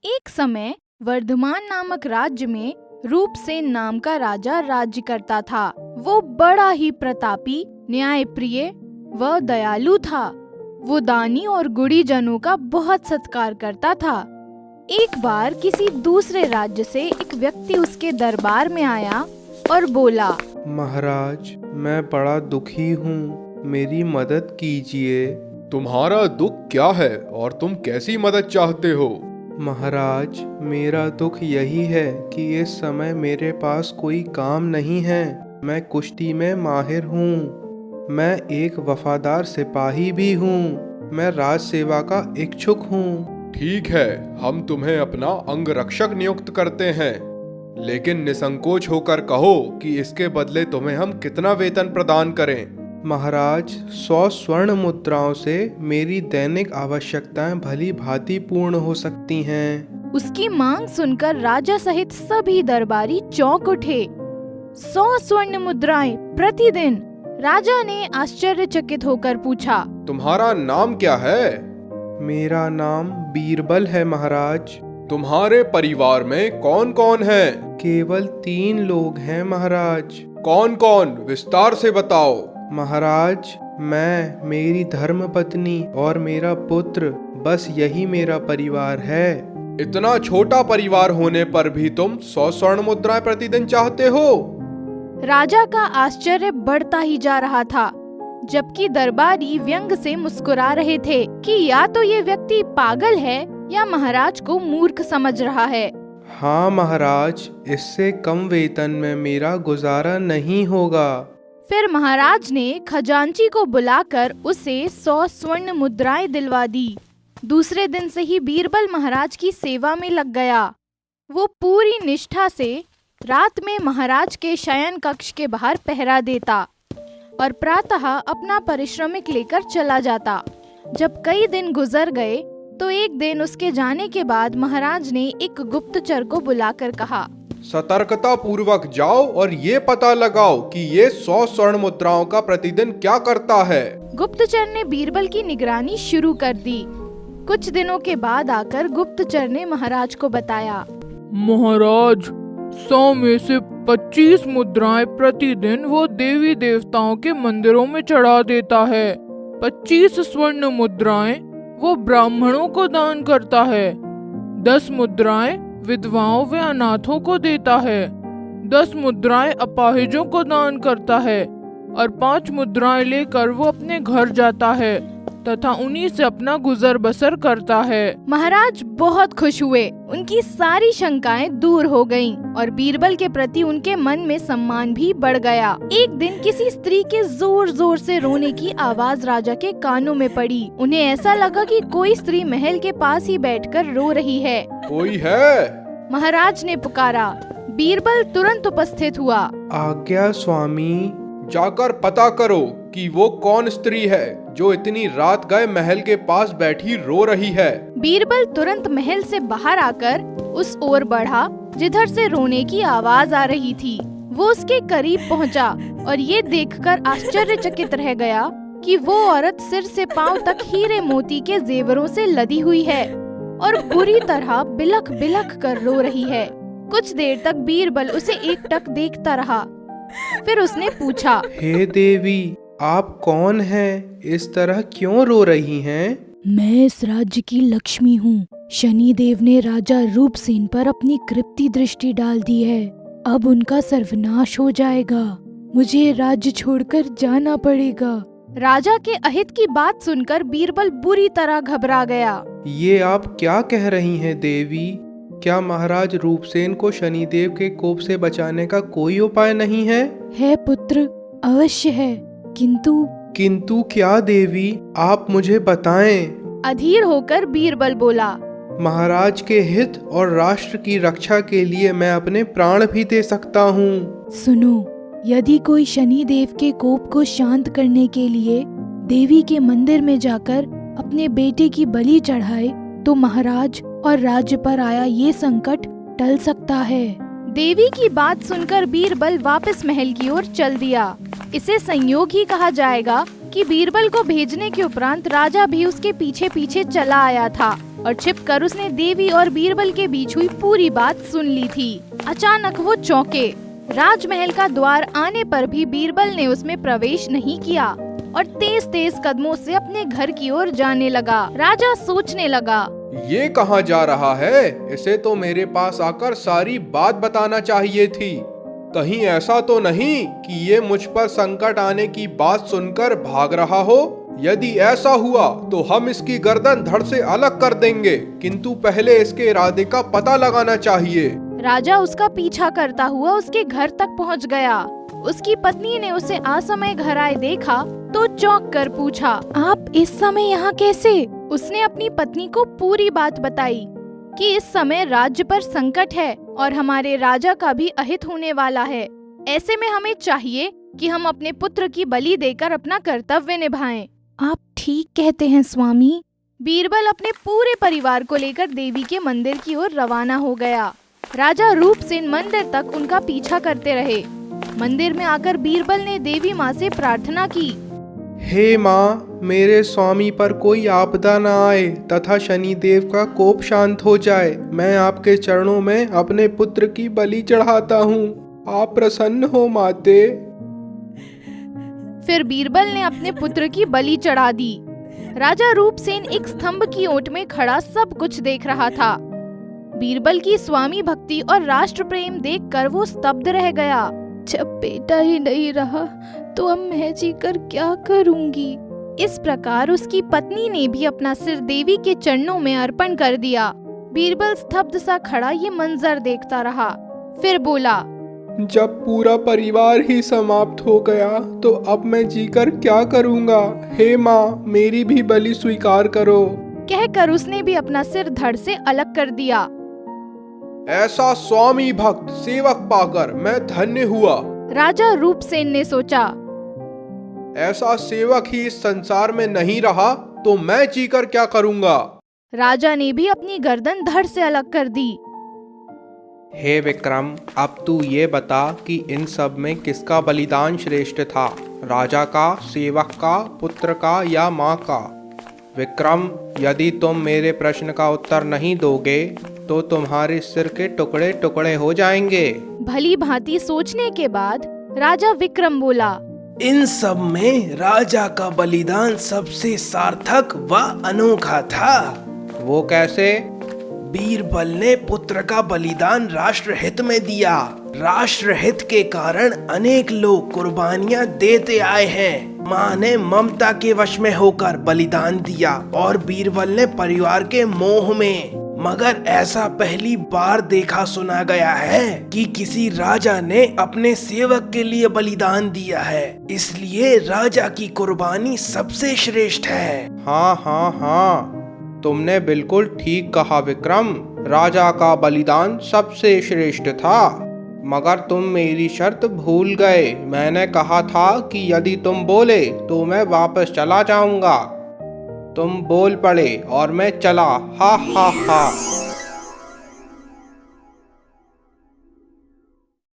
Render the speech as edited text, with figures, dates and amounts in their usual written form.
एक समय वर्धमान नामक राज्य में रूपसेन नाम का राजा राज्य करता था। वो बड़ा ही प्रतापी, न्यायप्रिय व दयालु था। वो दानी और गुणीजनों का बहुत सत्कार करता था। एक बार किसी दूसरे राज्य से एक व्यक्ति उसके दरबार में आया और बोला, महाराज, मैं बड़ा दुखी हूँ, मेरी मदद कीजिए। तुम्हारा दुख क्या है और तुम कैसी मदद चाहते हो? महाराज, मेरा दुख यही है कि इस समय मेरे पास कोई काम नहीं है। मैं कुश्ती में माहिर हूँ। मैं एक वफादार सिपाही भी हूँ। मैं राज सेवा का इच्छुक हूँ। ठीक है, हम तुम्हें अपना अंगरक्षक नियुक्त करते हैं, लेकिन निसंकोच होकर कहो कि इसके बदले तुम्हें हम कितना वेतन प्रदान करें। महाराज, 100 स्वर्ण मुद्राओं से मेरी दैनिक आवश्यकताएं भली भांति पूर्ण हो सकती हैं। उसकी मांग सुनकर राजा सहित सभी दरबारी चौंक उठे। 100 स्वर्ण मुद्राएं प्रतिदिन। राजा ने आश्चर्यचकित होकर पूछा, तुम्हारा नाम क्या है? मेरा नाम बीरबल है महाराज। तुम्हारे परिवार में कौन कौन है? केवल 3 लोग हैं महाराज। कौन कौन? विस्तार से बताओ। महाराज, मैं, मेरी धर्मपत्नी और मेरा पुत्र, बस यही मेरा परिवार है। इतना छोटा परिवार होने पर भी तुम 100 स्वर्ण मुद्राएं प्रतिदिन चाहते हो? राजा का आश्चर्य बढ़ता ही जा रहा था, जबकि दरबारी व्यंग से मुस्कुरा रहे थे कि या तो ये व्यक्ति पागल है या महाराज को मूर्ख समझ रहा है। हाँ महाराज, इससे कम वेतन में मेरा गुजारा नहीं होगा। फिर महाराज ने खजांची को बुलाकर उसे 100 स्वर्ण मुद्राएं दिलवा दी। दूसरे दिन से ही बीरबल महाराज की सेवा में लग गया। वो पूरी निष्ठा से रात में महाराज के शयन कक्ष के बाहर पहरा देता और प्रातः अपना परिश्रमिक लेकर चला जाता। जब कई दिन गुजर गए तो एक दिन उसके जाने के बाद महाराज ने एक गुप्तचर को बुलाकर कहा, सतर्कता पूर्वक जाओ और ये पता लगाओ कि ये 100 स्वर्ण मुद्राओं का प्रतिदिन क्या करता है। गुप्तचर ने बीरबल की निगरानी शुरू कर दी। कुछ दिनों के बाद आकर गुप्तचर ने महाराज को बताया, महाराज, 100 में से 25 मुद्राएं प्रतिदिन वो देवी देवताओं के मंदिरों में चढ़ा देता है। 25 स्वर्ण मुद्राएं वो ब्राह्मणों को दान करता है। 10 मुद्राएं विधवाओं व अनाथों को देता है। 10 मुद्राएं अपाहिजों को दान करता है और 5 मुद्राएं लेकर वो अपने घर जाता है तथा उन्हीं से अपना गुजर बसर करता है। महाराज बहुत खुश हुए। उनकी सारी शंकाएं दूर हो गईं और बीरबल के प्रति उनके मन में सम्मान भी बढ़ गया। एक दिन किसी स्त्री के जोर जोर से रोने की आवाज राजा के कानों में पड़ी। उन्हें ऐसा लगा कि कोई स्त्री महल के पास ही बैठकर रो रही है। कोई है? महाराज ने पुकारा। बीरबल तुरंत उपस्थित हुआ। आज्ञा स्वामी। जाकर पता करो कि वो कौन स्त्री है जो इतनी रात गए महल के पास बैठी रो रही है। बीरबल तुरंत महल से बाहर आकर उस ओर बढ़ा जिधर से रोने की आवाज आ रही थी। वो उसके करीब पहुंचा और ये देखकर आश्चर्यचकित रह गया कि वो औरत सिर से पांव तक हीरे मोती के जेवरों से लदी हुई है और बुरी तरह बिलख बिलख कर रो रही है। कुछ देर तक बीरबल उसे एकटक देखता रहा। फिर उसने पूछा, हे देवी, आप कौन हैं? इस तरह क्यों रो रही हैं? मैं इस राज्य की लक्ष्मी हूँ। शनिदेव ने राजा रूपसेन पर अपनी कृपी दृष्टि डाल दी है। अब उनका सर्वनाश हो जाएगा। मुझे राज्य छोड़कर जाना पड़ेगा। राजा के अहित की बात सुनकर बीरबल बुरी तरह घबरा गया। ये आप क्या कह रही हैं देवी? क्या महाराज रूपसेन को शनिदेव के कोप से बचाने का कोई उपाय नहीं है? है पुत्र, अवश्य है, किंतु क्या देवी? आप मुझे बताएं। अधीर होकर बीरबल बोला, महाराज के हित और राष्ट्र की रक्षा के लिए मैं अपने प्राण भी दे सकता हूँ। सुनो, यदि कोई शनिदेव के कोप को शांत करने के लिए देवी के मंदिर में जाकर अपने बेटे की बलि चढ़ाए तो महाराज और राज्य पर आया ये संकट टल सकता है। देवी की बात सुनकर बीरबल वापस महल की ओर चल दिया। इसे संयोग ही कहा जाएगा कि बीरबल को भेजने के उपरांत राजा भी उसके पीछे पीछे चला आया था। और छिपकर उसने देवी और बीरबल के बीच हुई पूरी बात सुन ली थी। अचानक वो चौंके। राजमहल का द्वार आने पर भी बीरबल ने उसमें प्रवेश नहीं किया और तेज तेज कदमों से अपने घर की ओर जाने लगा। राजा सोचने लगा, ये कहाँ जा रहा है? इसे तो मेरे पास आकर सारी बात बताना चाहिए थी। कहीं ऐसा तो नहीं कि ये मुझ पर संकट आने की बात सुनकर भाग रहा हो? यदि ऐसा हुआ तो हम इसकी गर्दन धड़ से अलग कर देंगे, किंतु पहले इसके इरादे का पता लगाना चाहिए। राजा उसका पीछा करता हुआ उसके घर तक पहुंच गया। उसकी पत्नी ने उसे असमय घर आए देखा तो चौंक कर पूछा, आप इस समय यहाँ कैसे? उसने अपनी पत्नी को पूरी बात बताई कि इस समय राज्य पर संकट है और हमारे राजा का भी अहित होने वाला है। ऐसे में हमें चाहिए कि हम अपने पुत्र की बलि देकर अपना कर्तव्य निभाएं। आप ठीक कहते हैं स्वामी। बीरबल अपने पूरे परिवार को लेकर देवी के मंदिर की ओर रवाना हो गया। राजा रूपसेन मंदिर तक उनका पीछा करते रहे। मंदिर में आकर बीरबल ने देवी माँ से प्रार्थना की, हे माँ, मेरे स्वामी पर कोई आपदा न आए तथा शनिदेव का कोप शांत हो जाए। मैं आपके चरणों में अपने पुत्र की बलि चढ़ाता हूँ। आप प्रसन्न हो माते। फिर बीरबल ने अपने पुत्र की बलि चढ़ा दी। राजा रूपसेन एक स्तंभ की ओट में खड़ा सब कुछ देख रहा था। बीरबल की स्वामी भक्ति और राष्ट्र प्रेम देखकर वो स्तब्ध रह गया। जब बेटा ही नहीं रहा तो अब मैं जीकर क्या करूंगी? इस प्रकार उसकी पत्नी ने भी अपना सिर देवी के चरणों में अर्पण कर दिया। बीरबल स्तब्ध सा खड़ा ये मंजर देखता रहा। फिर बोला, जब पूरा परिवार ही समाप्त हो गया तो अब मैं जीकर क्या करूंगा? हे माँ, मेरी भी बलि स्वीकार करो। कहकर उसने भी अपना सिर धड़ से अलग कर दिया। ऐसा स्वामी भक्त सेवक पाकर मैं धन्य हुआ। राजा रूपसेन ने सोचा, ऐसा सेवक ही इस संसार में नहीं रहा तो मैं जीकर क्या करूंगा। राजा ने भी अपनी गर्दन धड़ से अलग कर दी। हे विक्रम, अब तू ये बता कि इन सब में किसका बलिदान श्रेष्ठ था? राजा का, सेवक का, पुत्र का या माँ का? विक्रम, यदि तुम मेरे प्रश्न का उत्तर नहीं दोगे तो तुम्हारे सिर के टुकड़े टुकड़े हो जाएंगे। भली भांति सोचने के बाद राजा विक्रम बोला, इन सब में राजा का बलिदान सबसे सार्थक व अनोखा था। वो कैसे? बीरबल ने पुत्र का बलिदान राष्ट्र हित में दिया। राष्ट्र हित के कारण अनेक लोग कुर्बानियां देते आए हैं। माँ ने ममता के वश में होकर बलिदान दिया और बीरबल ने परिवार के मोह में। मगर ऐसा पहली बार देखा सुना गया है कि किसी राजा ने अपने सेवक के लिए बलिदान दिया है। इसलिए राजा की कुर्बानी सबसे श्रेष्ठ है। हाँ हाँ हाँ, तुमने बिल्कुल ठीक कहा विक्रम। राजा का बलिदान सबसे श्रेष्ठ था। मगर तुम मेरी शर्त भूल गए। मैंने कहा था कि यदि तुम बोले तो मैं वापस चला जाऊंगा। तुम बोल पड़े और मैं चला। हा हा हा।